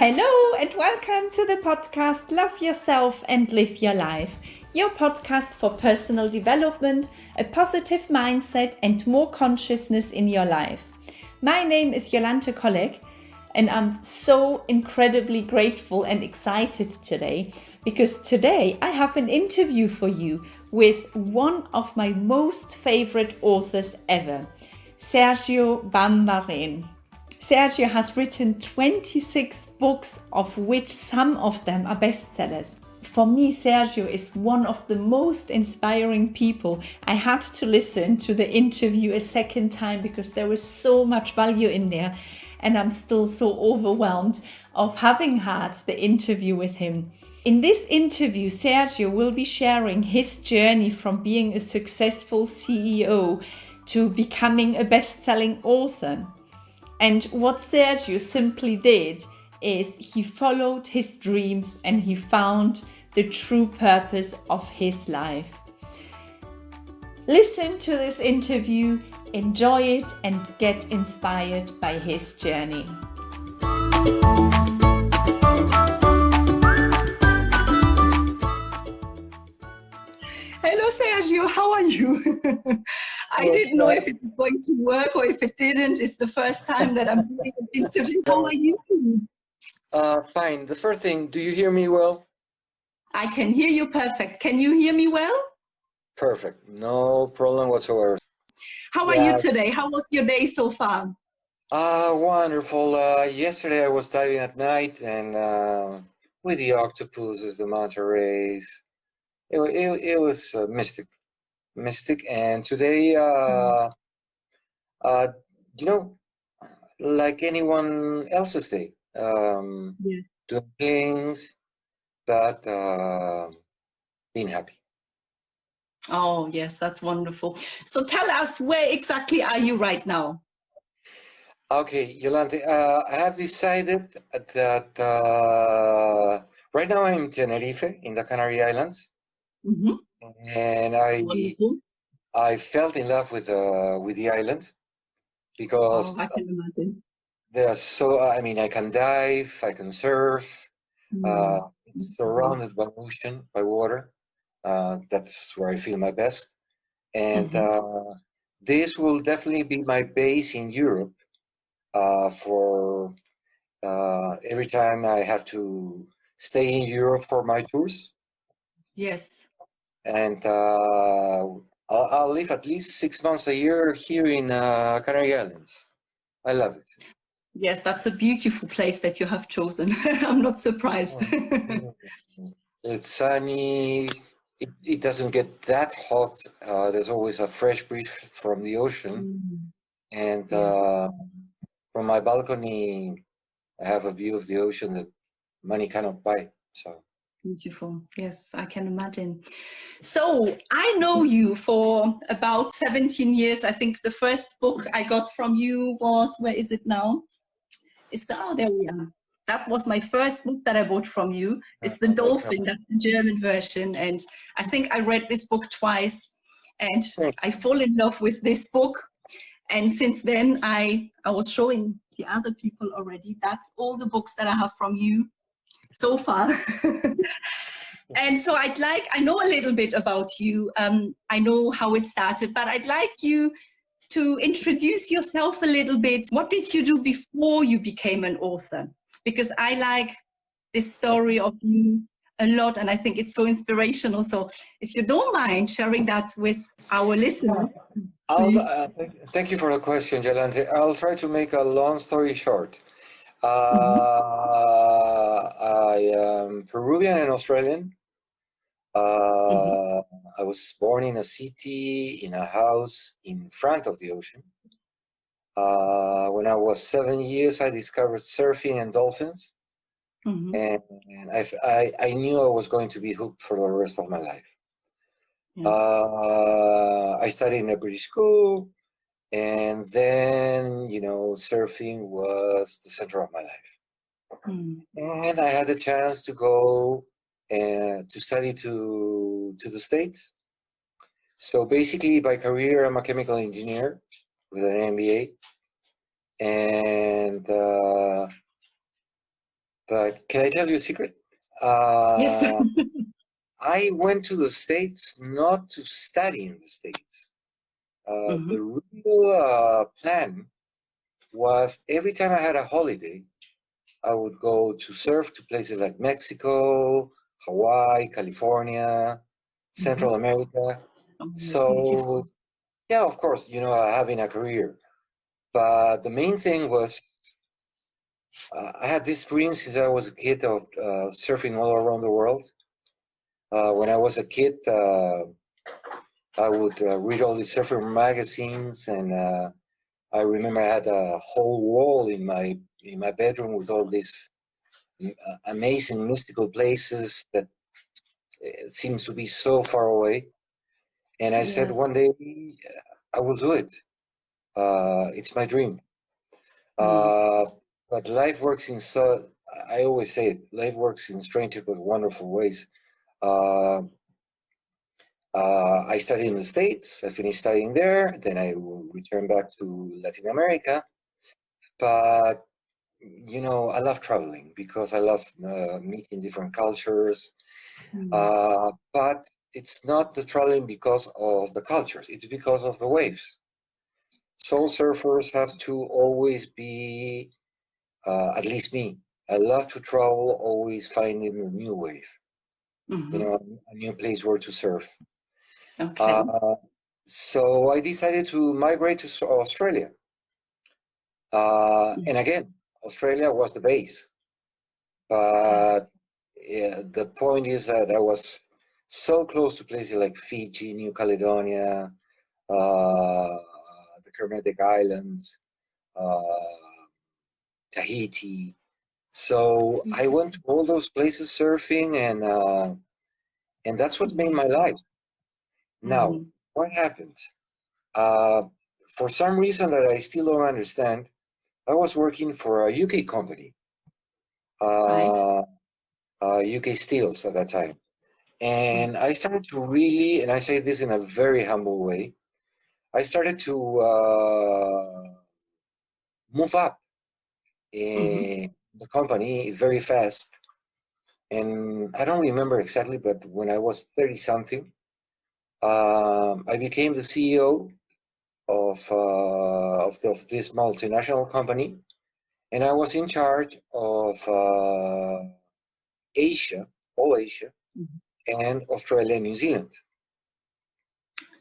Hello and welcome to the podcast Love Yourself and Live Your Life, your podcast for personal development, a positive mindset and more consciousness in your life. My name is Jolanthe and I'm so incredibly grateful and excited today because today I have an interview for you with one of my most favorite authors ever, Sergio Bambaren. Sergio has written 26 books, of which some of them are bestsellers. For me, Sergio is one of the most inspiring people. I had to listen to the interview a second time because there was so much value in there, and I'm still so overwhelmed of having had the interview with him. In this interview, Sergio will be sharing his journey from being a successful CEO to becoming a best-selling author. And what Sergio simply did is he followed his dreams and he found the true purpose of his life. Listen to this interview, enjoy it, and get inspired by his journey. Hello, Sergio. How are you? I didn't know if it was going to work or if it didn't. It's the first time that I'm doing an interview. How are you? Fine. The first thing, do you hear me well? I can hear you perfect. Can you hear me well? Perfect. No problem whatsoever. How are you today? How was your day so far? Wonderful. Yesterday I was diving at night and with the octopuses, the manta rays. It was mystic. And today, like anyone else's day, Yes. doing things, but being happy. Oh, yes, that's wonderful. So tell us, where exactly are you right now? Okay, Jolanthe, I have decided that right now I'm in Tenerife in the Canary Islands. Mm-hmm. And I fell in love with the island because I can imagine. I can dive, I can surf. It's surrounded by ocean, by water. That's where I feel my best. And this will definitely be my base in Europe for every time I have to stay in Europe for my tours. Yes. And I'll live at least 6 months a year here in Canary Islands. I love it. Yes, that's a beautiful place that you have chosen. I'm not surprised. It's sunny. It doesn't get that hot. There's always a fresh breeze from the ocean. And from my balcony, I have a view of the ocean that money cannot buy. So beautiful. Yes, I can imagine. So I know you for about 17 years. I think the first book I got from you was, where is it now? There we are. That was my first book that I bought from you. It's the Dolphin, that's the German version. And I think I read this book twice and I fall in love with this book. And since then I was showing the other people already. That's all the books that I have from you so far. And so I know a little bit about you. I know how it started, but I'd like you to introduce yourself a little bit. What did you do before you became an author? Because I like this story of you a lot, and I think it's so inspirational. So if you don't mind sharing that with our listeners. Thank you for the question, Jolanthe. I'll try to make a long story short. I am Peruvian and Australian. I was born in a city, in a house in front of the ocean. When I was 7 years, I discovered surfing and dolphins. And I knew I was going to be hooked for the rest of my life. I studied in a British school, and then, surfing was the center of my life. And I had the chance to go and to study to the States. So basically, by career, I'm a chemical engineer with an MBA. And But can I tell you a secret? Yes. I went to the States not to study in the States. The real plan was every time I had a holiday, I would go to surf to places like Mexico, Hawaii, California, Central America. So, yeah, of course, having a career. But the main thing was I had this dream since I was a kid of surfing all around the world. When I was a kid, I would read all these surfer magazines, and I remember I had a whole wall in my bedroom with all these amazing mystical places that seems to be so far away. And I said one day I will do it. It's my dream. But life works in I always say it, life works in strange but wonderful ways. I studied in the States. I finished studying there. Then I will return back to Latin America. But, I love traveling because I love meeting different cultures. But it's not the traveling because of the cultures. It's because of the waves. Soul surfers have to always be, at least me, I love to travel, always finding a new wave, a new place where to surf. Okay. So I decided to migrate to Australia. And again, Australia was the base. But the point is that I was so close to places like Fiji, New Caledonia, the Kermadec Islands, Tahiti. So I went to all those places surfing, and that's what made my life. Now, what happened? For some reason that I still don't understand, I was working for a UK company, UK Steels at that time. And I started to really, and I say this in a very humble way, I started to move up in the company very fast. And I don't remember exactly, but when I was 30 something, I became the CEO of this multinational company, and I was in charge of Asia, all Asia, and Australia and New Zealand.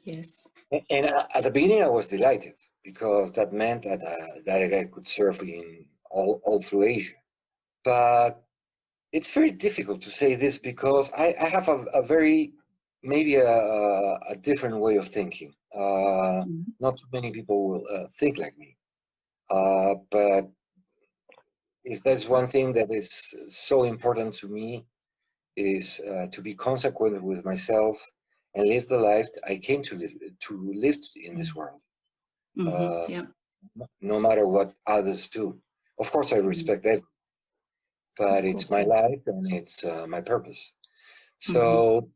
Yes. And at the beginning, I was delighted because that meant that I could surf in all through Asia. But it's very difficult to say this because I have a very, maybe a different way of thinking. Not too many people will think like me. But if there's one thing that is so important to me is to be consequent with myself and live the life I came to live in this world. No matter what others do. Of course, I respect everyone, but it's my life and it's my purpose. So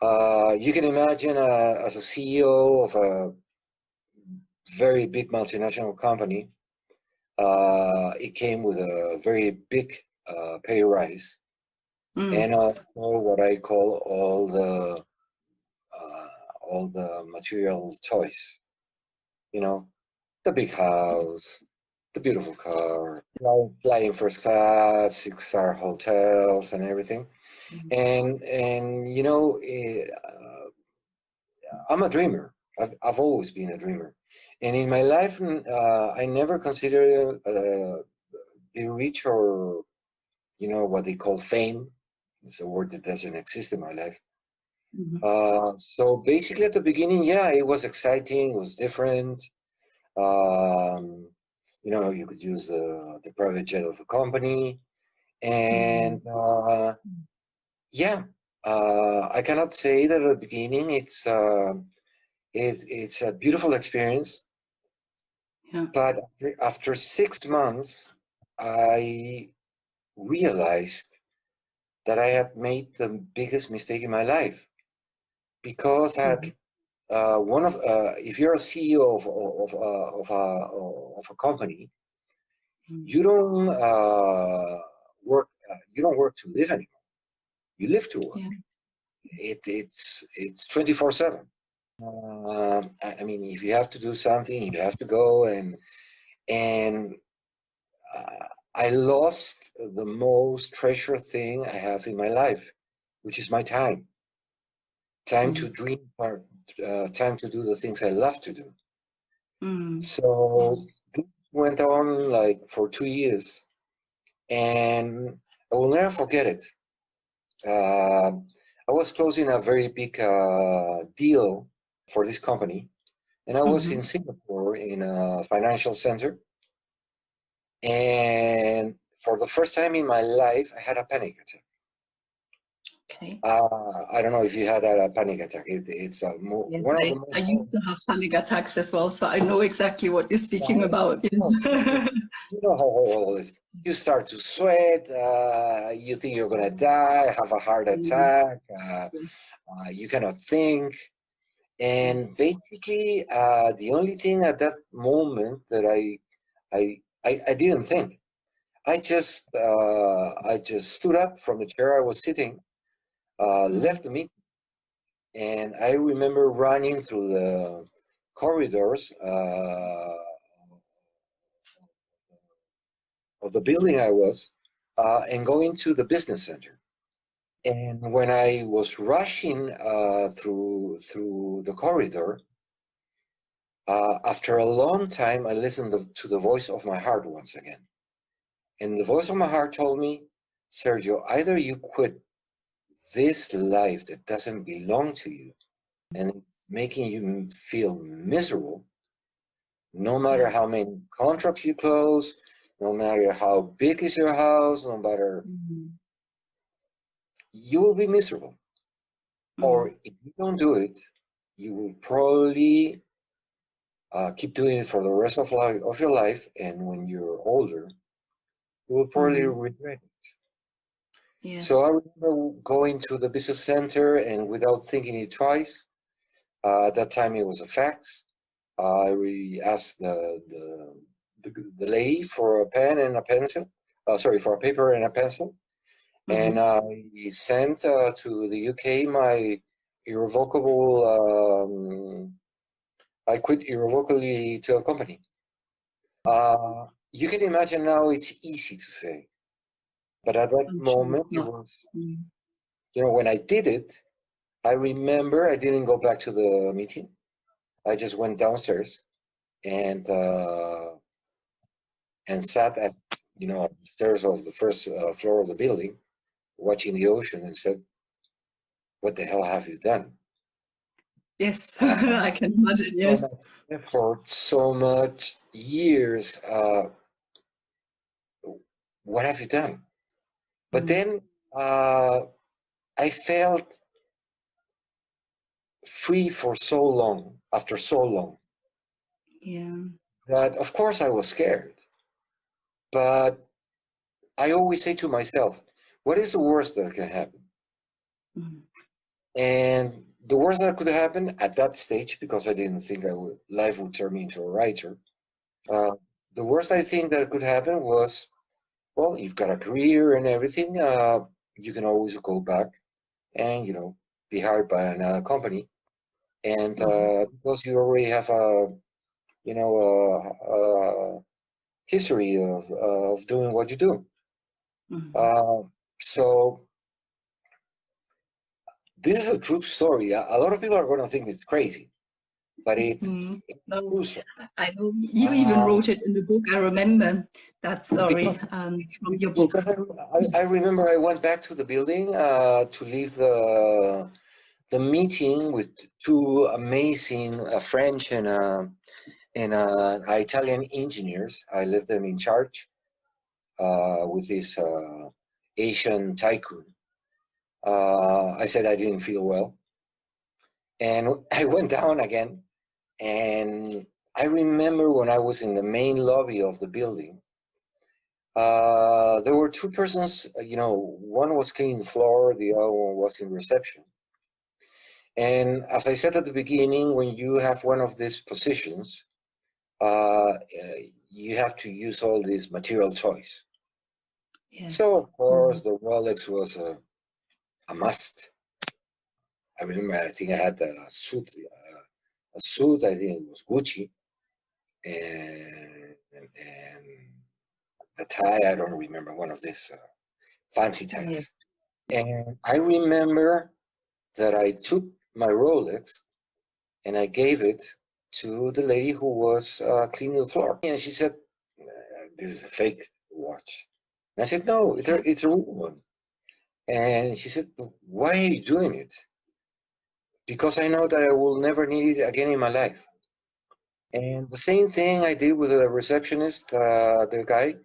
you can imagine as a CEO of a very big multinational company, it came with a very big pay rise, and also what I call all the material toys. The big house, the beautiful car, flying first class, 6-star hotels, and everything. And I'm a dreamer. I've always been a dreamer, and in my life, I never considered be rich or what they call fame. It's a word that doesn't exist in my life. So basically, at the beginning, yeah, it was exciting. It was different. You could use the private jet of the company, and I cannot say that at the beginning it's a beautiful experience. But after 6 months, I realized that I had made the biggest mistake in my life because I had if you're a CEO of a company, you don't work. You don't work to live anymore. You live to work. Yeah. It's 24/7. I mean, if you have to do something, you have to go, and I lost the most treasured thing I have in my life, which is my time. Time to dream, time to do the things I love to do. So this went on like for 2 years, and I will never forget it. I was closing a very big deal for this company, and I was in Singapore in a financial center. And for the first time in my life, I had a panic attack. Okay. I don't know if you had a panic attack. It's one of the most. I used to have panic attacks as well, so I know exactly what you're speaking about. Yes. You know how horrible it is. You start to sweat. You think you're gonna die, have a heart attack. You cannot think. And basically, the only thing at that moment that I didn't think. I just stood up from the chair I was sitting, left the meeting, and I remember running through the corridors of the building I was, and going to the business center. And when I was rushing through the corridor, after a long time, I listened to the voice of my heart once again. And the voice of my heart told me, Sergio, either you quit this life that doesn't belong to you and it's making you feel miserable, no matter how many contracts you close, no matter how big is your house, no matter, you will be miserable. Or if you don't do it, you will probably keep doing it for the rest of your life, and when you're older, you will probably regret it. Yes. So I remember going to the business center, and without thinking it twice, at that time it was a fax. I really asked the lady for a pen and a pencil. For a paper and a pencil. And I sent to the UK my irrevocable. I quit irrevocably to a company. You can imagine now it's easy to say, but at that moment it was. When I did it, I remember I didn't go back to the meeting. I just went downstairs and sat at the stairs of the first floor of the building, watching the ocean, and said, "What the hell have you done?" Yes, I can imagine. Yes. For so much years, what have you done? But then I felt free for so long, after so long. Yeah. That of course I was scared. But I always say to myself, what is the worst that can happen? And the worst that could happen at that stage, because I didn't think life would turn me into a writer, the worst I think that could happen was, well, you've got a career and everything, you can always go back and, be hired by another company. And because you already have a history of doing what you do. So this is a true story. A lot of people are going to think it's crazy, but it's true. I know you even wrote it in the book. I remember that story from your book. I remember I went back to the building to leave the meeting with two amazing French and Italian engineers. I left them in charge with this Asian tycoon. I said I didn't feel well. And I went down again. And I remember when I was in the main lobby of the building, there were two persons, one was cleaning the floor, the other one was in reception. And as I said at the beginning, when you have one of these positions, you have to use all these material toys. Yes. So, of course, the Rolex was a must. I remember, I think I had a suit, I think it was Gucci, and the tie, I don't remember, one of these fancy ties. And I remember that I took my Rolex and I gave it to the lady who was cleaning the floor. And she said, this is a fake watch. And I said, no, it's a real one. And she said, why are you doing it? Because I know that I will never need it again in my life. And the same thing I did with the receptionist, the guy.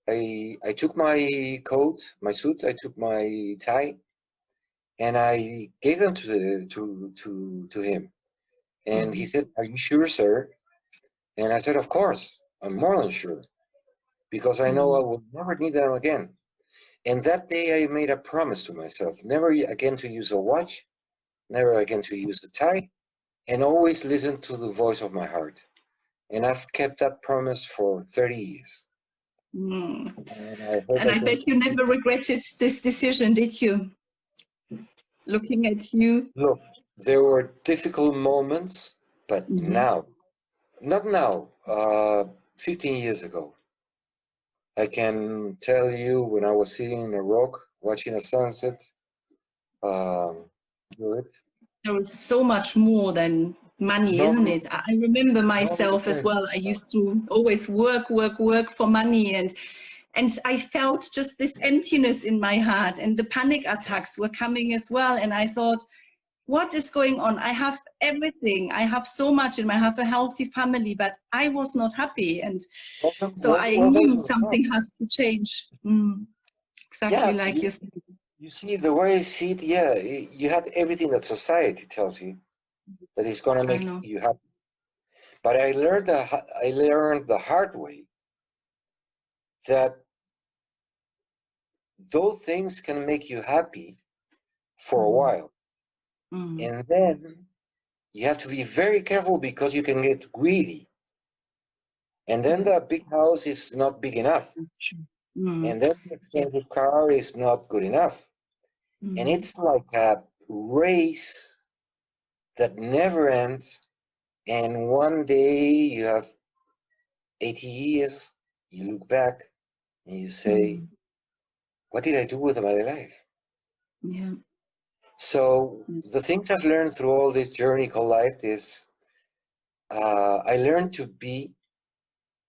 I took my coat, my suit, I took my tie, and I gave them to him. And he said, "Are you sure, sir?" And I said, "Of course, I'm more than sure, because I know I will never need them again." And that day I made a promise to myself, never again to use a watch, never again to use a tie, and always listen to the voice of my heart. And I've kept that promise for 30 years. And I bet you never regretted this decision, did you? Looking at you. Look, there were difficult moments, but now, not now, 15 years ago, I can tell you when I was sitting in a rock watching a sunset, good. There is so much more than money, isn't it? I remember myself as well. I used to always work for money, and I felt just this emptiness in my heart, and the panic attacks were coming as well. And I thought, what is going on? I have everything. I have so much, and I have a healthy family, but I was not happy. And so I knew something has to change. Exactly like you said. You see, the way I see it, you had everything that society tells you that is going to make you happy. But I learned the hard way that those things can make you happy for a while. And then you have to be very careful because you can get greedy. And then the big house is not big enough. And then the expensive car is not good enough. And it's like a race that never ends. And one day you have 80 years, you look back and you say, what did I do with my life? Yeah. So the things I've learned through all this journey called life is I learned to be,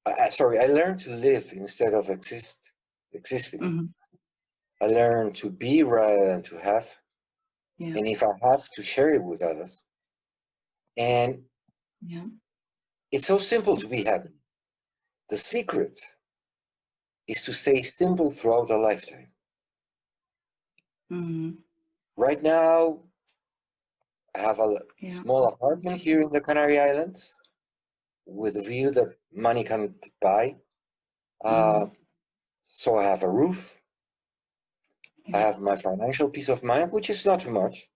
I learned to live instead of existing. I learned to be rather than to have. And if I have, to share it with others. And it's so simple to be happy. The secret is to stay simple throughout a lifetime. Right now, I have a small apartment here in the Canary Islands with a view that money can't buy. So I have a roof. I have my financial peace of mind, which is not too much.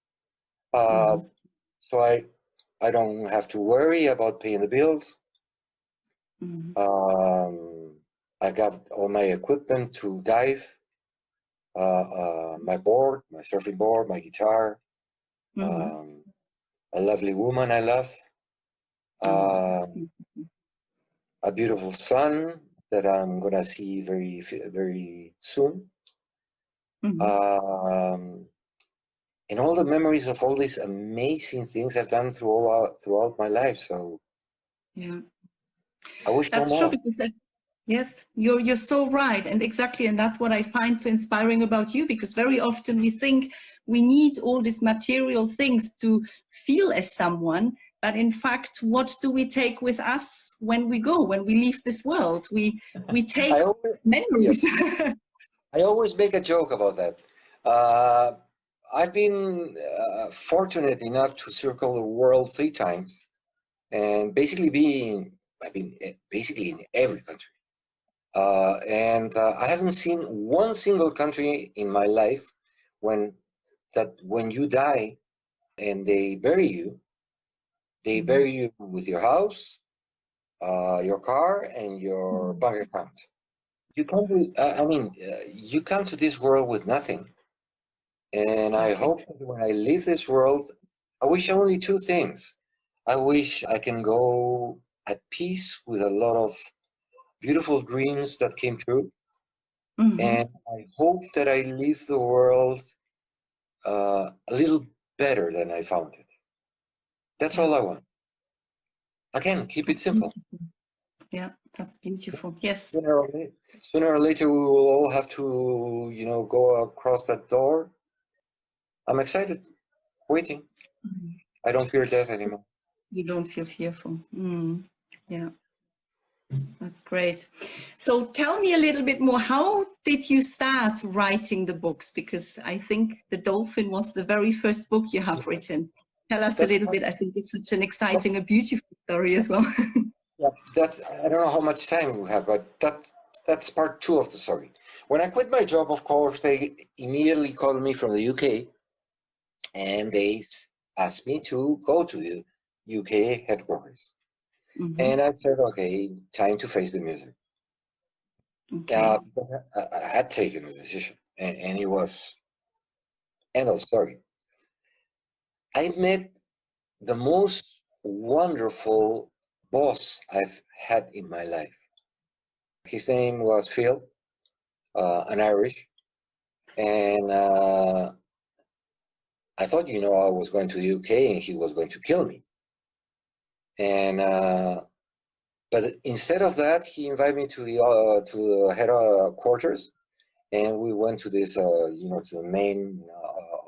So I don't have to worry about paying the bills. I got all my equipment to dive, my board, my surfing board, my guitar, a lovely woman I love, a beautiful son that I'm gonna see very, very soon, and all the memories of all these amazing things I've done throughout my life. So I wish that's true, because yes, you're so right, and exactly, and that's what I find so inspiring about you, because very often we think we need all these material things to feel as someone, but in fact, what do we take with us when we go, when we leave this world? We take memories. I always make a joke about that. I've been fortunate enough to circle the world 3 times, and basically I've been basically in every country. And I haven't seen one single country in my life when you die and they bury you with your house, your car, and your bank account. you come to, you come to this world with nothing. And I Exactly. hope that when I leave this world, I wish only two things. I wish I can go at peace with a lot of beautiful dreams that came true. Mm-hmm. And I hope that I leave the world a little better than I found it. That's Yeah. all I want. Again, keep it That's simple. beautiful. Yeah, that's beautiful. Yes. Sooner or later, we will all have to, go across that door. I'm excited, waiting. Mm. I don't fear death anymore. You don't feel fearful. Mm. Yeah, that's great. So tell me a little bit more. How did you start writing the books? Because I think The Dolphin was the very first book you have written. Tell us a That's little bit. I think it's such an exciting, a beautiful story as well. Yeah, I don't know how much time we have, but that's part two of the story. When I quit my job, of course, they immediately called me from the UK, and they asked me to go to the UK headquarters. Mm-hmm. And I said, okay, time to face the music. Okay. I had taken the decision, and it was end of story. I met the most wonderful boss I've had in my life. His name was Phil, an Irish. And I thought, I was going to the UK and he was going to kill me. And but instead of that, he invited me to the headquarters, and we went to this, to the main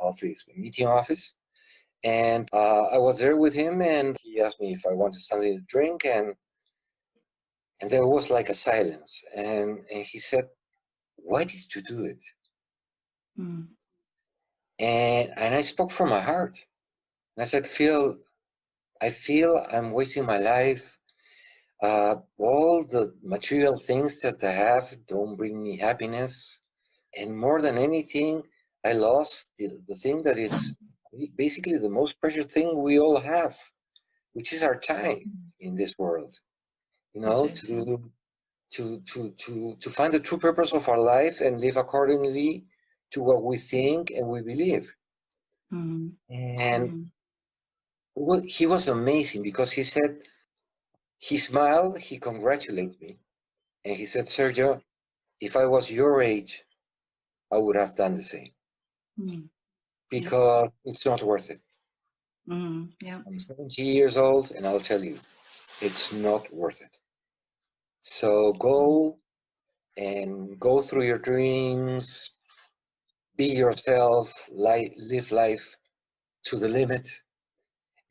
office, meeting office. And I was there with him, and he asked me if I wanted something to drink, and there was like a silence, and he said, "Why did you do it?" Mm. And I spoke from my heart, and I said, "Phil, I feel I'm wasting my life. All the material things that I have don't bring me happiness. And more than anything, I lost the thing that is basically the most precious thing we all have, which is our time in this world. It is, yeah. To find the true purpose of our life and live accordingly to what we think and we believe." Mm. And Mm. he was amazing because he said, he smiled, he congratulated me, and he said, "Sergio, if I was your age, I would have done the same Mm. because it's not worth it. Mm. Yeah. I'm 70 years old, and I'll tell you, it's not worth it. So go and go through your dreams, be yourself, live life to the limit."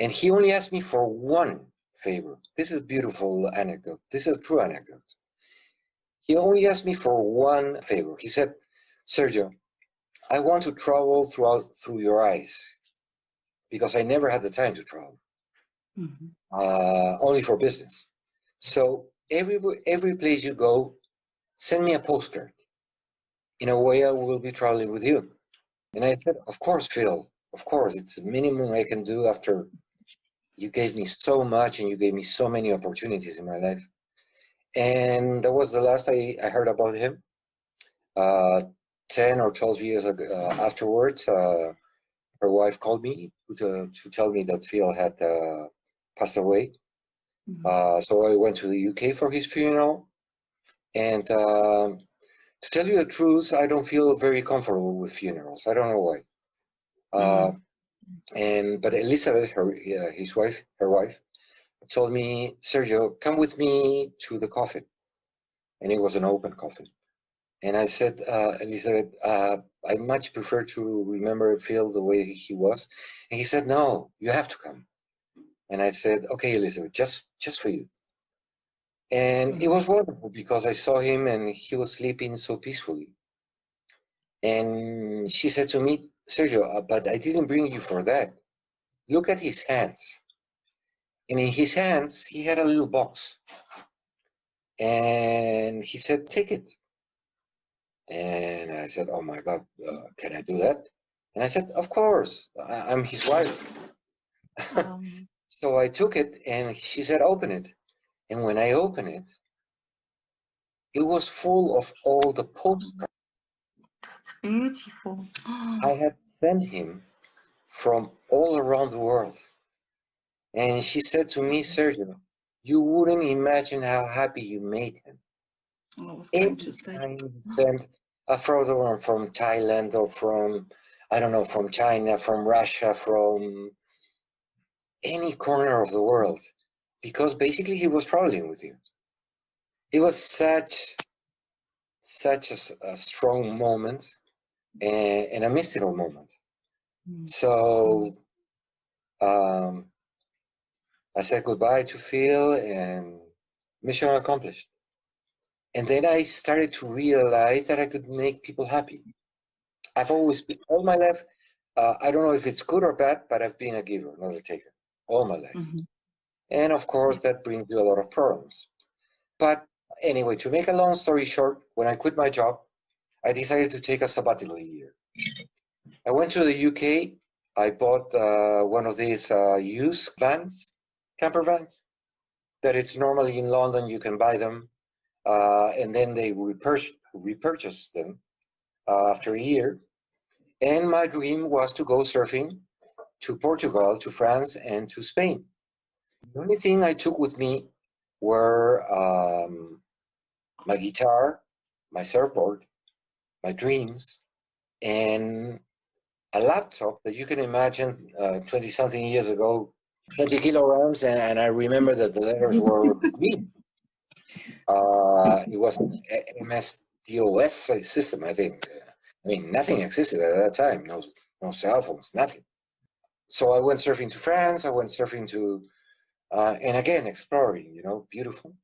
And he only asked me for one favor. This is a beautiful anecdote. This is a true anecdote. He only asked me for one favor. He said, "Sergio, I want to travel through your eyes because I never had the time to travel, Mm-hmm. only for business. So every place you go, send me a postcard. In a way, I will be traveling with you." And I said, "Of course, Phil. Of course, it's the minimum I can do after you gave me so much and you gave me so many opportunities in my life." And that was the last I heard about him. 10 or 12 years afterwards, her wife called me to tell me that Phil had passed away. Mm-hmm. So I went to the UK for his funeral. And to tell you the truth, I don't feel very comfortable with funerals. I don't know why. But Elizabeth, her wife, told me, "Sergio, come with me to the coffin." And it was an open coffin. And I said, "Elizabeth, I much prefer to remember Phil the way he was." And he said, "No, you have to come." And I said, "Okay, Elizabeth, just for you." And it was wonderful because I saw him and he was sleeping so peacefully. And she said to me, "Sergio, but I didn't bring you for that. Look at his hands." And in his hands, he had a little box. And he said, "Take it." And I said, "Oh my God, can I do that?" And I said, "Of course, I'm his wife." So I took it and she said, "Open it." And when I opened it, it was full of all the postcards It's beautiful. I had sent him from all around the world. And she said to me, Sergio, you wouldn't imagine how happy you made him. I was going Every to say. time he sent a photo one from Thailand or from, I don't know, from China, from Russia, from any corner of the world, because basically he was traveling with you. It was such a strong moment and a mystical moment. So I said goodbye to Phil and mission accomplished. And then I started to realize that I could make people happy. I've always been, all my life, I don't know if it's good or bad, but I've been a giver, not a taker, all my life. And of course, that brings you a lot of problems. But anyway, to make a long story short, when I quit my job, I decided to take a sabbatical year. I went to the UK. I bought one of these used vans, camper vans, that it's normally in London, you can buy them. And then they repurchase them after a year. And my dream was to go surfing to Portugal, to France, and to Spain. The only thing I took with me were my guitar, my surfboard, my dreams, and a laptop that you can imagine 20-something years ago, 20 kilograms, and I remember that the letters were green. It was an MS-DOS system, I think. I mean, nothing existed at that time, no cell phones, nothing. So I went surfing to France, I went surfing to, and again, exploring, you know, beautiful.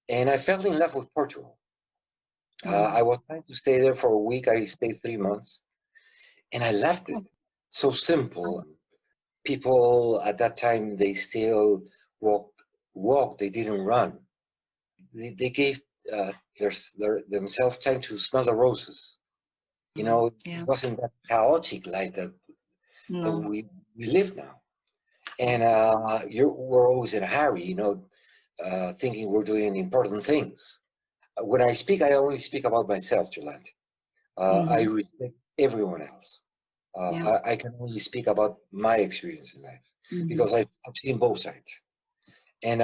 And I fell in love with Portugal. I was trying to stay there for a week. I stayed 3 months, and I loved it. So simple. People at that time, they still walked. They didn't run. They gave themselves time to smell the roses. You know, it wasn't that chaotic like that we live now. And we're always in a hurry, you know, thinking we're doing important things. When I speak, I only speak about myself, Jolanthe. I respect everyone else. I can only speak about my experience in life because I've seen both sides. And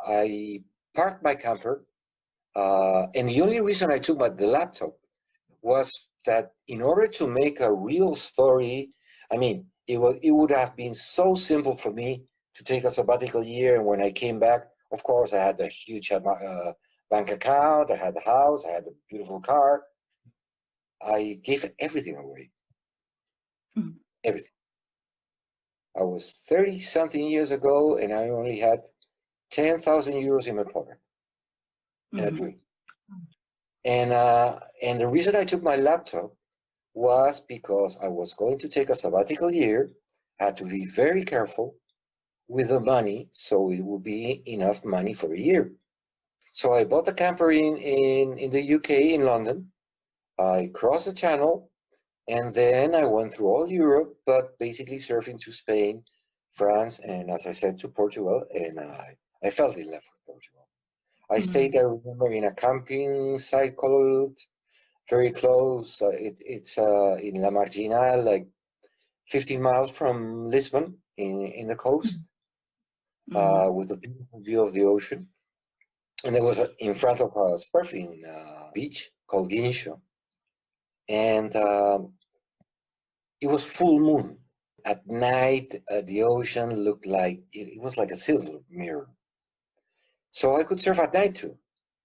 I parked my camper, and the only reason I took the laptop was that in order to make a real story, I mean, it would have been so simple for me to take a sabbatical year, and when I came back, of course, I had a huge bank account, I had the house, I had a beautiful car. I gave everything away. Everything. I was 30-something years ago, and I only had 10,000 euros in my pocket in a dream. And the reason I took my laptop was because I was going to take a sabbatical year. I had to be very careful with the money, so it would be enough money for a year. So I bought a camper in the UK, in London. I crossed the channel, and then I went through all Europe, but basically surfing to Spain, France, and as I said, to Portugal, and I fell in love with Portugal. I stayed, I remember, in a camping site called, very close, it's in La Marginal, like 15 miles from Lisbon, in the coast, with a beautiful view of the ocean. And it was in front of a surfing beach called Guincho. And it was full moon. At night, the ocean looked like, it was like a silver mirror. So I could surf at night too,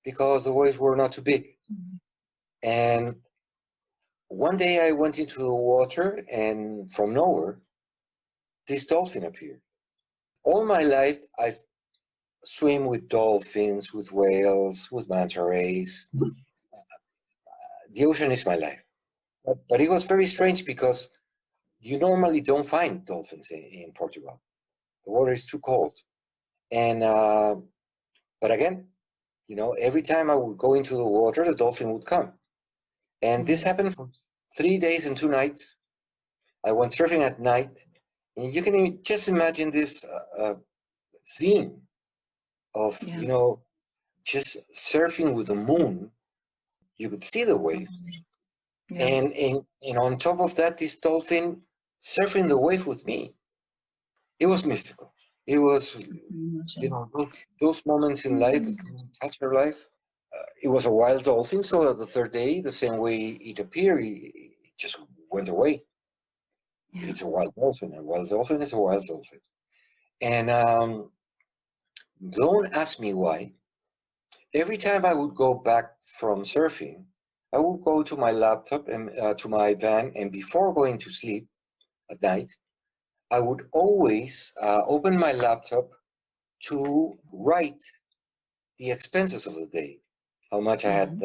because the waves were not too big. And one day I went into the water, and from nowhere, this dolphin appeared. All my life, I've swim with dolphins, with whales, with manta rays. The ocean is my life. But it was very strange because you normally don't find dolphins in Portugal. The water is too cold. And, but again, you know, every time I would go into the water, the dolphin would come. And this happened for 3 days and 2 nights. I went surfing at night. And you can just imagine this scene of, you know, just surfing with the moon, you could see the wave. Yeah. And on top of that, this dolphin surfing the wave with me. It was mystical. It was, those moments in life that really touch your life. It was a wild dolphin, so the third day, the same way it appeared, it just went away. Yeah. It's a wild dolphin. A wild dolphin is a wild dolphin. And don't ask me why. Every time I would go back from surfing, I would go to my laptop and to my van, and before going to sleep at night, I would always open my laptop to write the expenses of the day, how much I had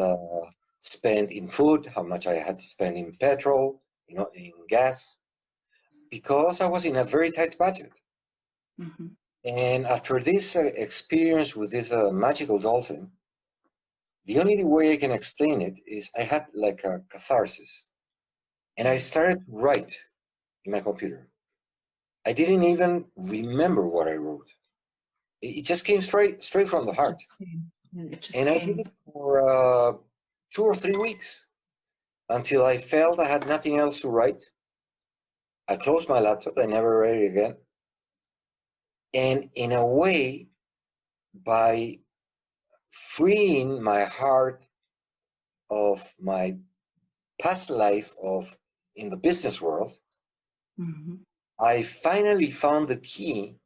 spent in food, how much I had spent in petrol, in gas, because I was in a very tight budget. Mm-hmm. And after this experience with this magical dolphin, the only way I can explain it is I had like a catharsis, and I started to write in my computer. I didn't even remember what I wrote. It just came straight from the heart. And I did it for 2 or 3 weeks until I felt I had nothing else to write. I closed my laptop. I never read it again. And in a way, by freeing my heart of my past life in the business world, I finally found the key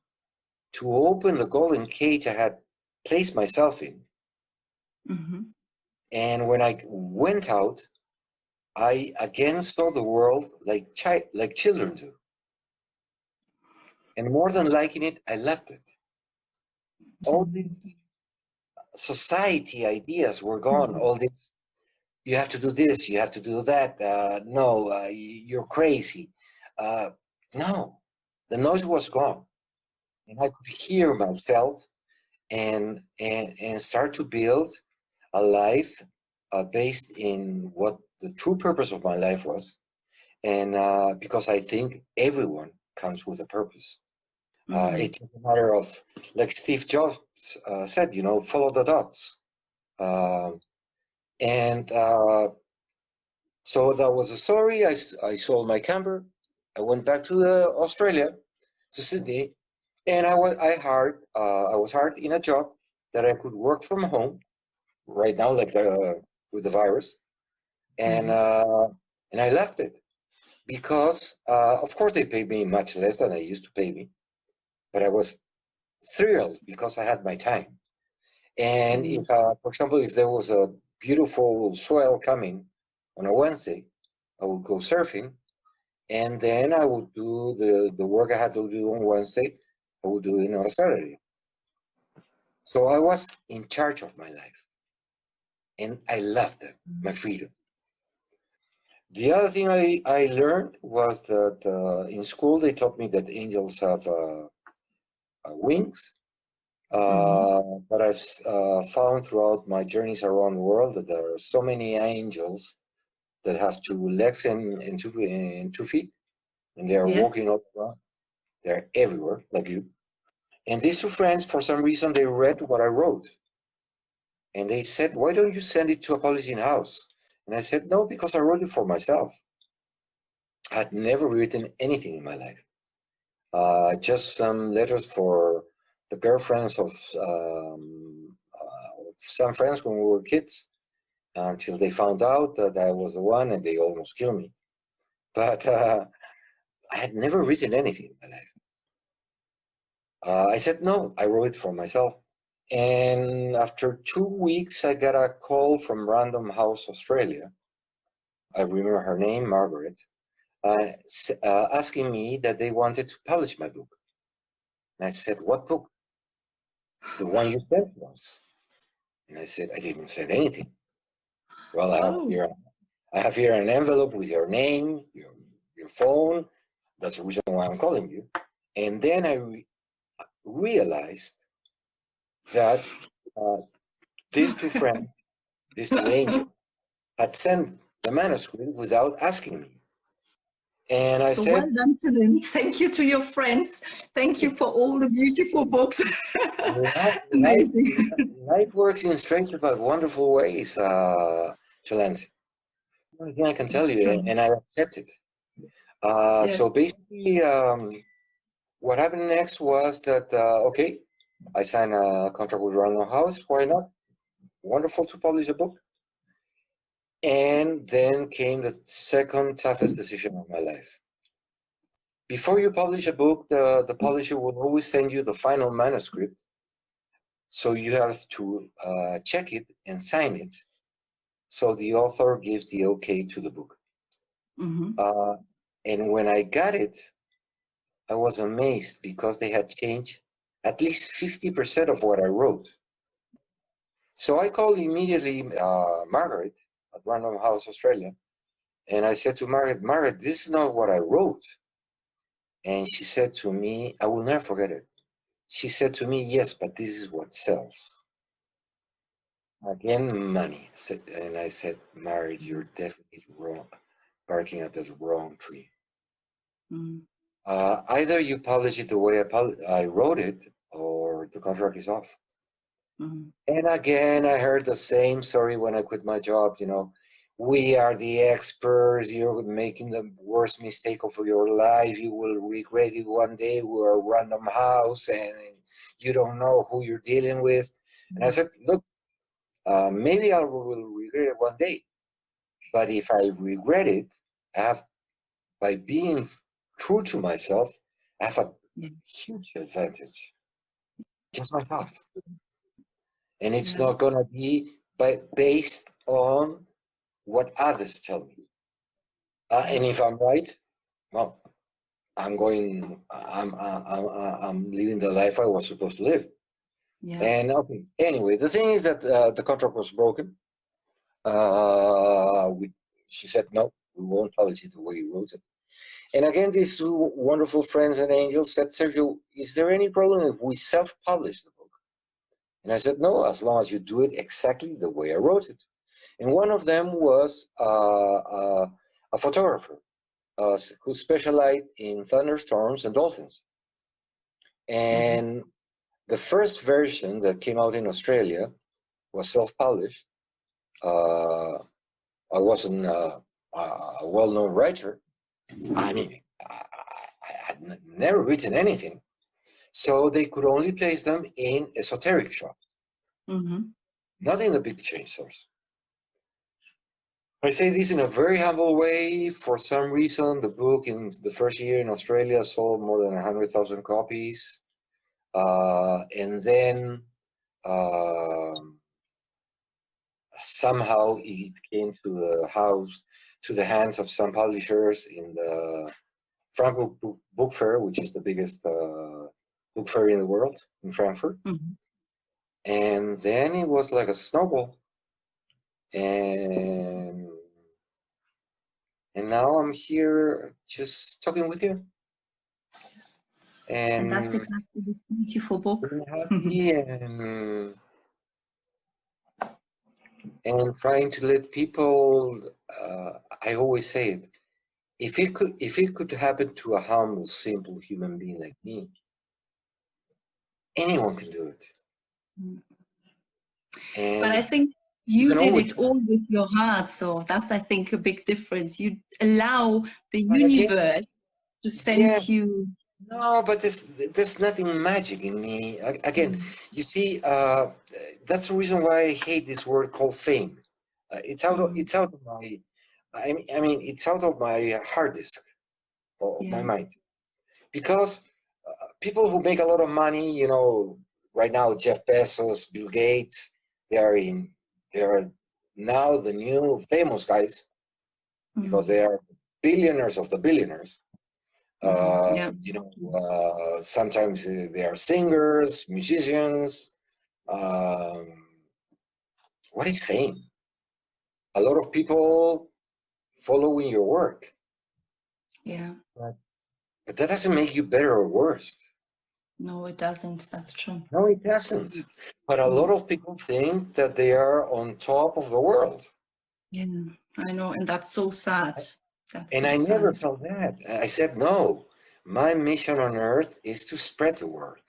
to open the golden cage I had placed myself in. And when I went out, I again saw the world like children do. And more than liking it, I left it. All these society ideas were gone. All this, you have to do this, you have to do that. No, you're crazy. No, the noise was gone. And I could hear myself and start to build a life based in what the true purpose of my life was. And because I think everyone comes with a purpose. It's just a matter of, like Steve Jobs said, follow the dots. So that was the story. I sold my camper. I went back to Australia, to Sydney, and I was hired in a job that I could work from home right now, like with the virus, and I left it because, of course, they paid me much less than they used to pay me, but I was thrilled because I had my time. And if, for example, if there was a beautiful swell coming on a Wednesday, I would go surfing, and then I would do the work I had to do on Wednesday, I would do it on a Saturday. So I was in charge of my life, and I loved it, my freedom. The other thing I learned was that in school they taught me that angels have wings. But I've found throughout my journeys around the world that there are so many angels that have 2 legs and 2 feet, and they are walking all around. They're everywhere, like you. And these 2 friends, for some reason, they read what I wrote. And they said, why don't you send it to a publishing house? And I said, no, because I wrote it for myself. I had never written anything in my life. Just some letters for the girlfriends of some friends when we were kids, until they found out that I was the one and they almost killed me. But I had never written anything in my life. I said, no, I wrote it for myself. And after 2 weeks, I got a call from Random House Australia. I remember her name, Margaret, asking me that they wanted to publish my book. And I said, what book? The one you sent us. And I said, I didn't send anything. Well, I have here an envelope with your name, your phone. That's the reason why I'm calling you. And then I realized that these 2 friends, these 2 angels, had sent the manuscript without asking me. And I So said, well done to them. Thank you to your friends. Thank you for all the beautiful books. Amazing. life works in strange but wonderful ways, Jolanthe. Only thing I can tell you, and I accept it. Yes. So basically, what happened next was that, okay, I signed a contract with Random House. Why not? Wonderful to publish a book. And then came the second toughest decision of my life. Before you publish a book, the publisher will always send you the final manuscript. So you have to check it and sign it. So the author gives the okay to the book. And when I got it, I was amazed because they had changed at least 50% of what I wrote. So I called immediately Margaret at Random House Australia, and I said to Margaret, this is not what I wrote. And she said to me, I will never forget it. She said to me, yes, but this is what sells. Again, money. And I said, Margaret, you're definitely wrong, barking at the wrong tree. Either you publish it the way I wrote it, or the contract is off. And again, I heard the same story when I quit my job. You know, we are the experts. You're making the worst mistake of your life. You will regret it one day. We're a Random House, and you don't know who you're dealing with. And I said, look, maybe I will regret it one day. But if I regret it, by being true to myself, I have a huge advantage. Just myself. And it's not going to be based on what others tell me. And if I'm right, well, I'm living the life I was supposed to live. And okay, anyway, the thing is that the contract was broken. She said, no, we won't publish it the way you wrote it. And again, these two wonderful friends and angels said, Sergio, is there any problem if we self-publish the book? And I said, no, as long as you do it exactly the way I wrote it. And one of them was a photographer who specialized in thunderstorms and dolphins. And the first version that came out in Australia was self-published. I wasn't a well-known writer. I mean, I had never written anything. So they could only place them in esoteric shops, not in the big chain stores. I say this in a very humble way. For some reason, the book in the first year in Australia sold more than 100,000 copies. And then somehow it came to the hands of some publishers in the Frankfurt Book Fair, which is the biggest book fair in the world, in Frankfurt. And then it was like a snowball. And now I'm here just talking with you. And that's exactly this beautiful book. Happy and trying to let people, I always say it, if it could happen to a humble, simple human being like me, anyone can do it. But I think you did it all with your heart, so that's, I think, a big difference. You allow the universe to send you. No, but there's nothing magic in me. Again, you see, that's the reason why I hate this word called fame. It's out of my, I mean, it's out of my hard disk of my mind, because people who make a lot of money, you know, right now Jeff Bezos, Bill Gates, they are now the new famous guys because they are billionaires of the billionaires. You know, sometimes they are singers, musicians. What is fame? A lot of people following your work. But that doesn't make you better or worse. No, it doesn't. That's true. No, it doesn't. But a lot of people think that they are on top of the world. Yeah, I know, and that's so sad. That's And so I never sad. felt that. I said, no, my mission on earth is to spread the word.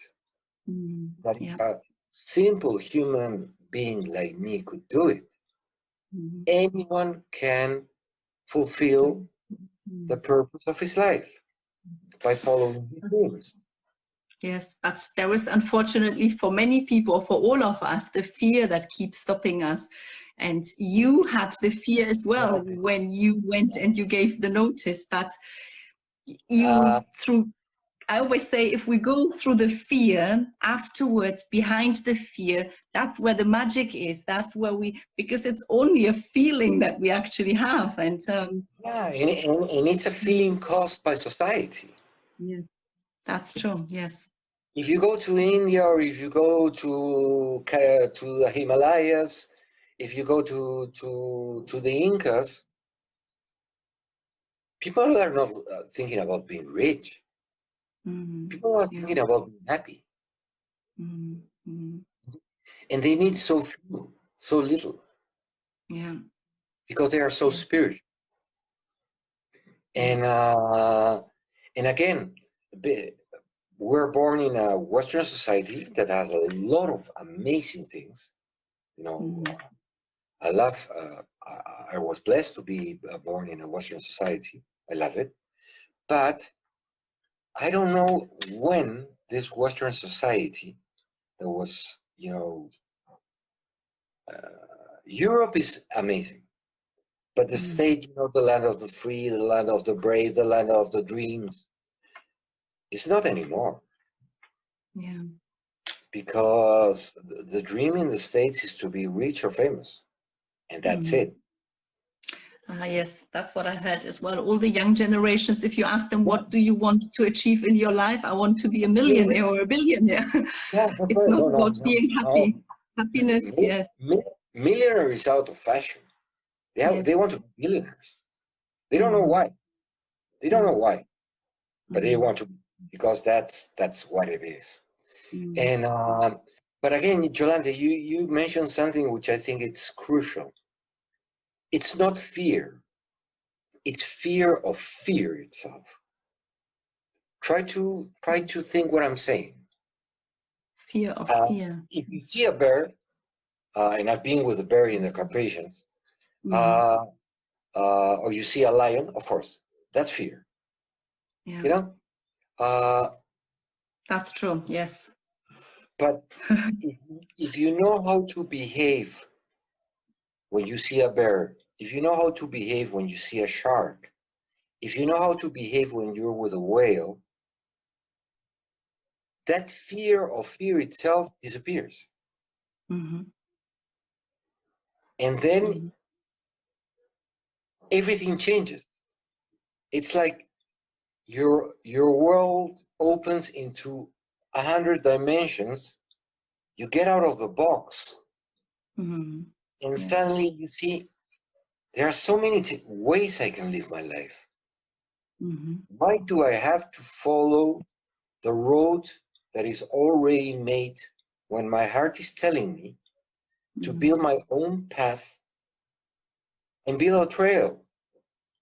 That Yeah. if a simple human being like me could do it, anyone can fulfill the purpose of his life by following his dreams. Yes, but there is unfortunately for many people, for all of us, the fear that keeps stopping us. And you had the fear as well when you went and you gave the notice, but I always say, if we go through the fear, afterwards, behind the fear, that's where the magic is. That's where because it's only a feeling that we actually have. And and it's a feeling caused by society. yeah, that's true. Yes. If you go to India, or if you go to the Himalayas, if you go to the Incas, people are not thinking about being rich. People are thinking about being happy. And they need so few, so little. Yeah. Because they are so spiritual. And again, we're born in a Western society that has a lot of amazing things. You know, I love. I was blessed to be born in a Western society. I love it, but I don't know when this Western society that was, Europe is amazing, but the state, the land of the free, the land of the brave, the land of the dreams, it's not anymore. Yeah. Because the dream in the States is to be rich or famous, and that's it. Yes, that's what I heard as well. All the young generations, if you ask them, what do you want to achieve in your life? I want to be a millionaire or a billionaire. It's not about being happy. Happiness, yes. Millionaire is out of fashion. They want to be billionaires. They don't know why. They don't know why, but they want to, because that's what it is. And but again, Jolanthe, you mentioned something which I think it's crucial. It's not fear. It's fear of fear itself. Try to think what I'm saying. Fear of fear. If you see a bear, and I've been with a bear in the Carpathians, or you see a lion, of course, that's fear. Yeah. That's true. Yes. But if you know how to behave when you see a bear, if you know how to behave when you see a shark, if you know how to behave when you're with a whale, that fear of fear itself disappears. And then everything changes. It's like your world opens into 100 dimensions. You get out of the box, and suddenly you see there are so many ways I can live my life. Why do I have to follow the road that is already made when my heart is telling me to build my own path and build a trail,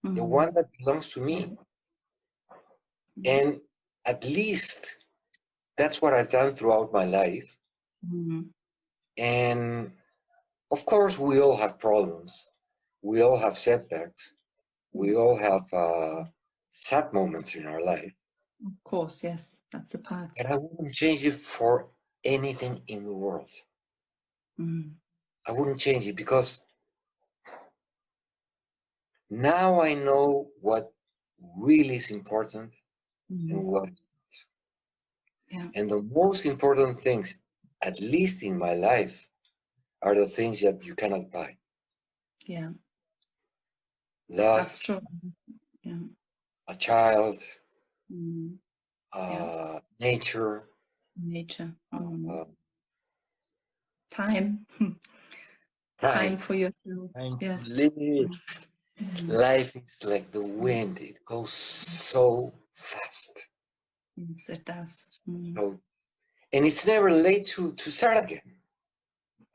the one that belongs to me? And at least that's what I've done throughout my life. And of course, we all have problems. We all have setbacks. We all have sad moments in our life. Of course, yes, that's a part. And I wouldn't change it for anything in the world. I wouldn't change it, because now I know what really is important and what is not. Yeah. And the most important things, at least in my life, are the things that you cannot buy. Yeah. Love. That's true. Yeah. A child. Nature. Time. Time for yourself. Time yes. to live. Life is like the wind. It goes so fast. Yes, it does. So, and it's never late to start again.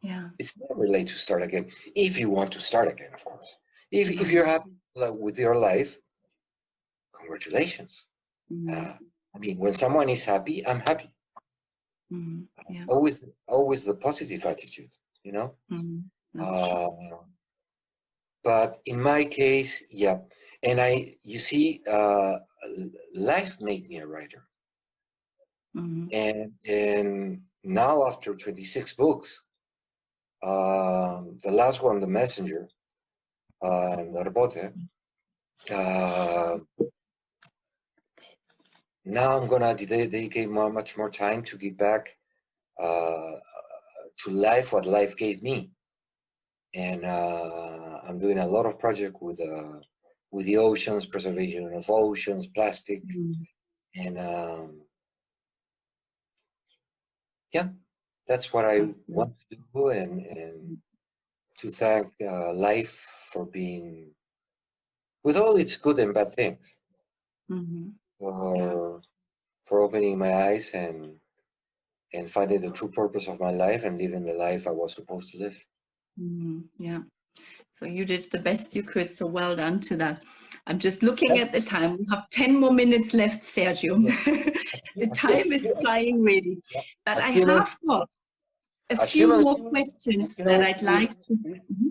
Yeah. It's never late to start again, if you want to start again, of course. If you're happy with your life, congratulations. I mean, when someone is happy, I'm happy. Yeah. Always the positive attitude, you know. That's true. But in my case, yeah, and you see, life made me a writer, and now after 26 books, the last one, The Messenger, Narbote, now I'm gonna dedicate much more time to give back to life what life gave me, and I'm doing a lot of projects with the oceans, preservation of oceans, plastic, and yeah, that's what I want to do, and to thank life for being, with all its good and bad things, for opening my eyes and finding the true purpose of my life and living the life I was supposed to live. Yeah. So you did the best you could. So well done to that. I'm just looking at the time. We have 10 more minutes left, Sergio. The time is flying really. But I have got a few more questions that I'd like to.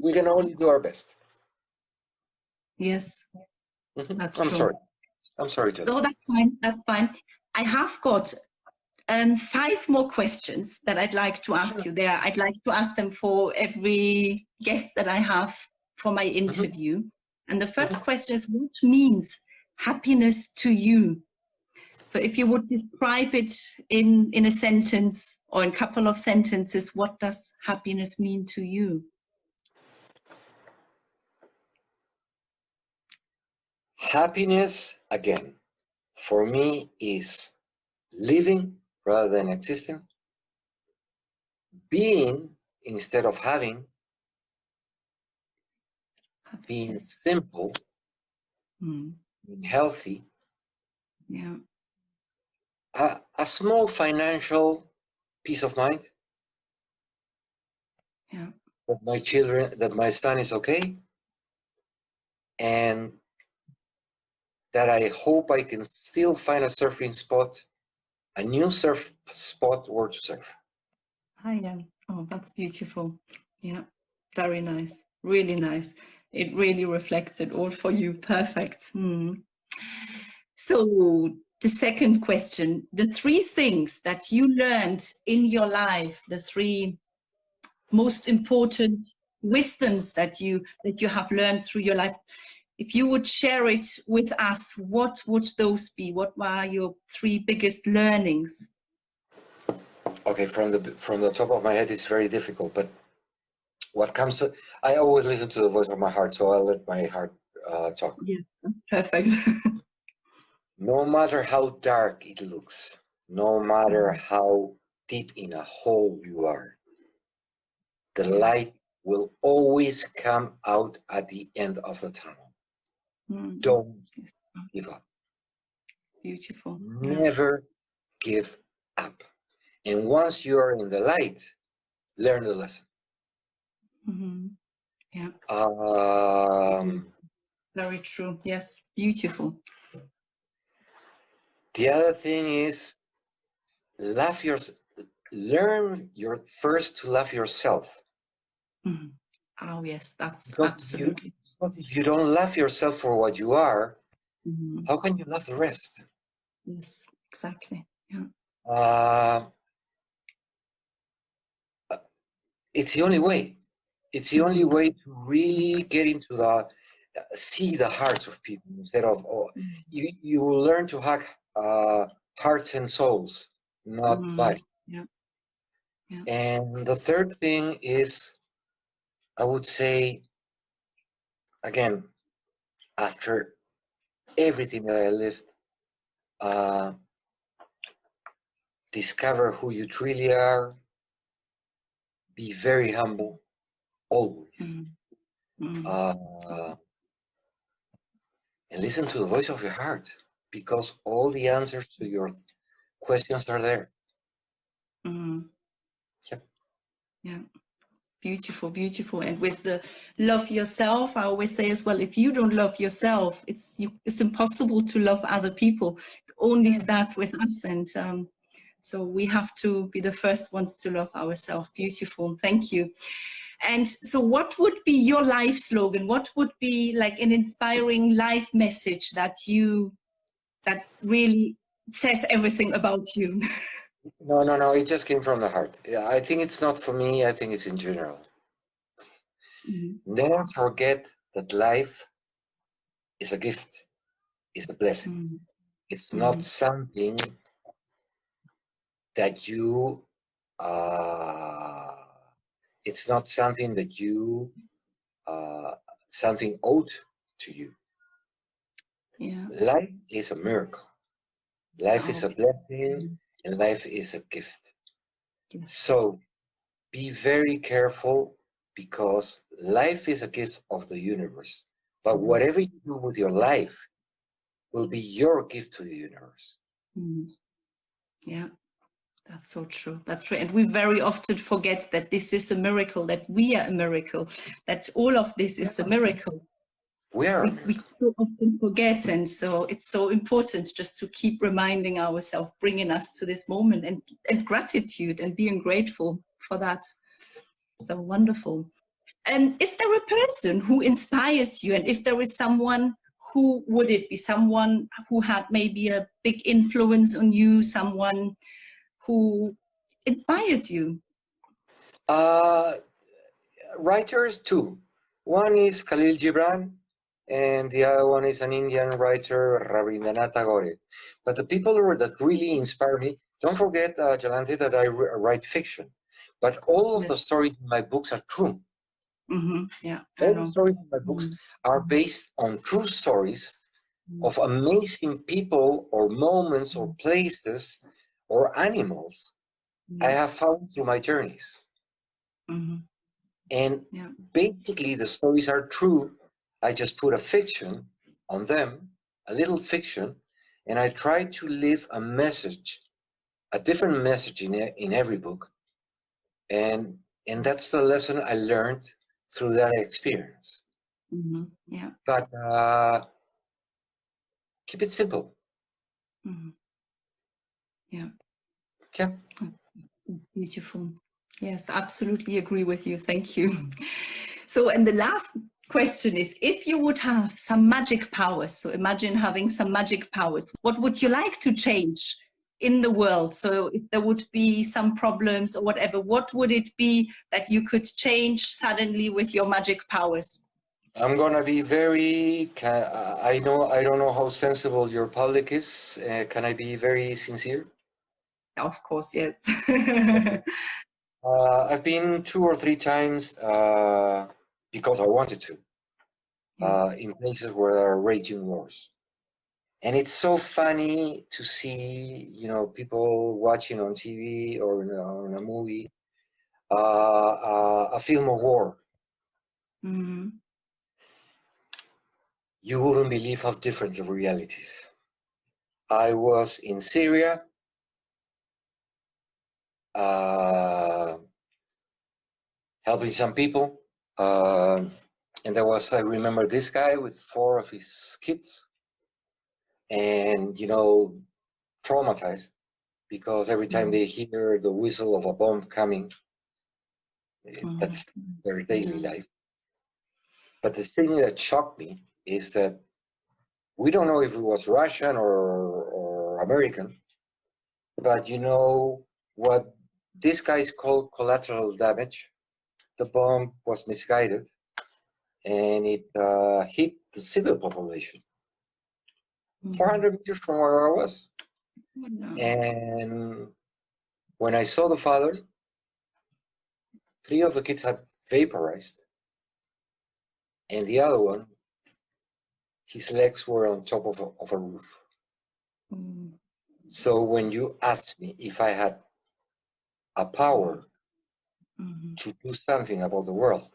We can only do our best. Yes, that's I'm true. sorry. I'm sorry, John. No, that's fine. That's fine. I have got 5 more questions that I'd like to ask you there. I'd like to ask them for every guest that I have for my interview. And the first question is, what means happiness to you? So if you would describe it in a sentence or in a couple of sentences, what does happiness mean to you? Happiness, again, for me is living rather than existing, being instead of having, being simple, being healthy, a small financial peace of mind, that my son is okay, and that I hope I can still find a surfing spot, a new surf spot where to surf. Oh, that's beautiful. Yeah, very nice. Really nice. It really reflects it all for you. Perfect. So the second question, the 3 things that you learned in your life, the 3 most important wisdoms that you have learned through your life. If you would share it with us, what would those be? What were your 3 biggest learnings? Okay, from the top of my head, it's very difficult, but what comes to, I always listen to the voice of my heart, so I'll let my heart talk. Yeah, perfect. No matter how dark it looks, no matter how deep in a hole you are, the light will always come out at the end of the tunnel. Don't give up. Beautiful. Never give up. And once you are in the light, learn the lesson. Yeah. Very true. Yes. Beautiful. The other thing is, learn first to love yourself. Oh yes, that's Because absolutely. if you don't love yourself for what you are, how can you love the rest? Yes, exactly. Yeah. It's the only way. It's the only way to really get into see the hearts of people instead of, you will learn to hack hearts and souls, not body. Yeah. And the third thing is, I would say, again, after everything that I lived, discover who you truly are, be very humble, always. And listen to the voice of your heart, because all the answers to your questions are there. Yeah. Beautiful, beautiful. And with the love yourself, I always say as well, if you don't love yourself, it's impossible to love other people. It only starts with us. And so we have to be the first ones to love ourselves. Beautiful. Thank you. And so what would be your life slogan? What would be like an inspiring life message that really says everything about you? No, it just came from the heart. Yeah, I think it's not for me, I think it's in general. Never forget that life is a gift, is a blessing. It's not something that you, it's not something that you, something owed to you. Yeah. Life is a miracle. Life is a blessing, and life is a gift. So be very careful, because life is a gift of the universe. But whatever you do with your life will be your gift to the universe. Yeah, that's so true. That's true. And we very often forget that this is a miracle, that we are a miracle, that all of this is a miracle. We so often forget, and so it's so important just to keep reminding ourselves, bringing us to this moment, and gratitude, and being grateful for that. So wonderful. And is there a person who inspires you? And if there is someone, who would it be? Someone who had maybe a big influence on you, someone who inspires you? Writers, two. One is Khalil Gibran, and the other one is an Indian writer, Rabindranath Tagore. But the people that really inspire me, don't forget, Jolanthe, that I write fiction. But all of the stories in my books are true. Yeah, all the stories in my books are based on true stories of amazing people or moments or places or animals I have found through my journeys. And basically the stories are true. I just put a fiction on them, a little fiction, and I try to live a message, a different message in every book. And that's the lesson I learned through that experience. Yeah. But keep it simple. Yeah. Yeah. Beautiful. Yes, absolutely agree with you. Thank you. So, and the last question is, if you would have some magic powers, so imagine having some magic powers, what would you like to change in the world? So if there would be some problems or whatever, what would it be that you could change suddenly with your magic powers? I'm gonna be very. I don't know how sensible your public is. Can I be very sincere? Of course, yes. I've been 2 or 3 times because I wanted to in places where there are raging wars, and it's so funny to see, people watching on TV or in a movie a film of war. You wouldn't believe how different the reality is. I was in Syria, helping some people, and I remember this guy with 4 of his kids, and traumatized, because every time they hear the whistle of a bomb coming, that's their daily life. But the thing that shocked me is that we don't know if it was Russian or American, but what these guys call collateral damage. The bomb was misguided, and it hit the civil population 400 meters from where I was. And when I saw the father, 3 of the kids had vaporized, and the other one, his legs were on top of a roof. So when you asked me if I had a power to do something about the world,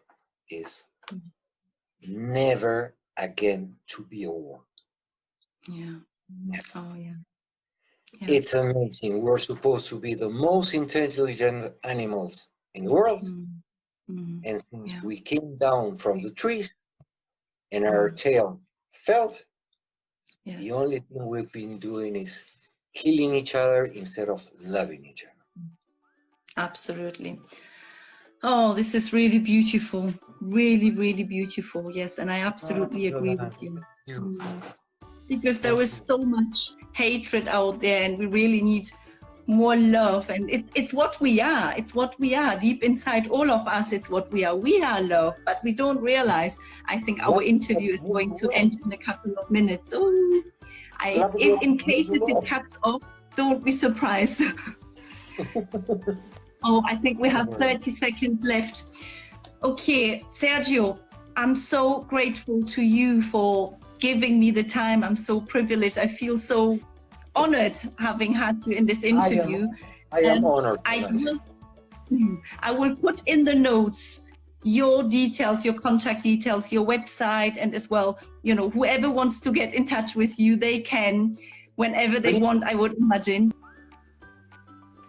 is never again to be a war. Never. It's amazing. We're supposed to be the most intelligent animals in the world, And since Yeah. we came down from the trees and our tail felt, Yes. the only thing we've been doing is killing each other instead of loving each other. Absolutely. Oh, this is really beautiful. Really, really beautiful. Yes, and I absolutely agree with you. Because there is so much hatred out there, and we really need more love. And it's what we are. It's what we are. Deep inside all of us, it's what we are. We are love, but we don't realize. I think our interview is going to end in a couple of minutes. Oh, if in case if it cuts off, don't be surprised. Oh, I think we have 30 seconds left. Okay, Sergio, I'm so grateful to you for giving me the time. I'm so privileged. I feel so honored having had you in this interview. I am honored. I will put in the notes your details, your contact details, your website, and as well, whoever wants to get in touch with you, they can whenever they want, I would imagine.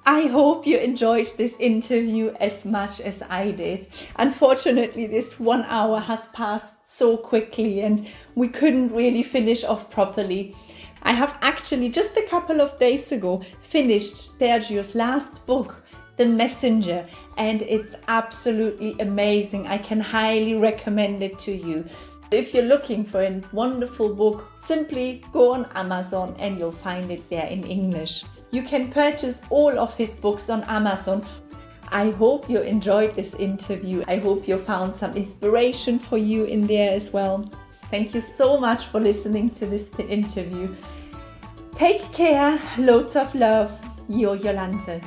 I hope you enjoyed this interview as much as I did. Unfortunately, this 1 hour has passed so quickly and we couldn't really finish off properly. I have actually just a couple of days ago finished Sergio's last book, The Messenger, and it's absolutely amazing. I can highly recommend it to you. If you're looking for a wonderful book, simply go on Amazon and you'll find it there in English. You can purchase all of his books on Amazon. I hope you enjoyed this interview. I hope you found some inspiration for you in there as well. Thank you so much for listening to this interview. Take care, loads of love, your Jolanthe.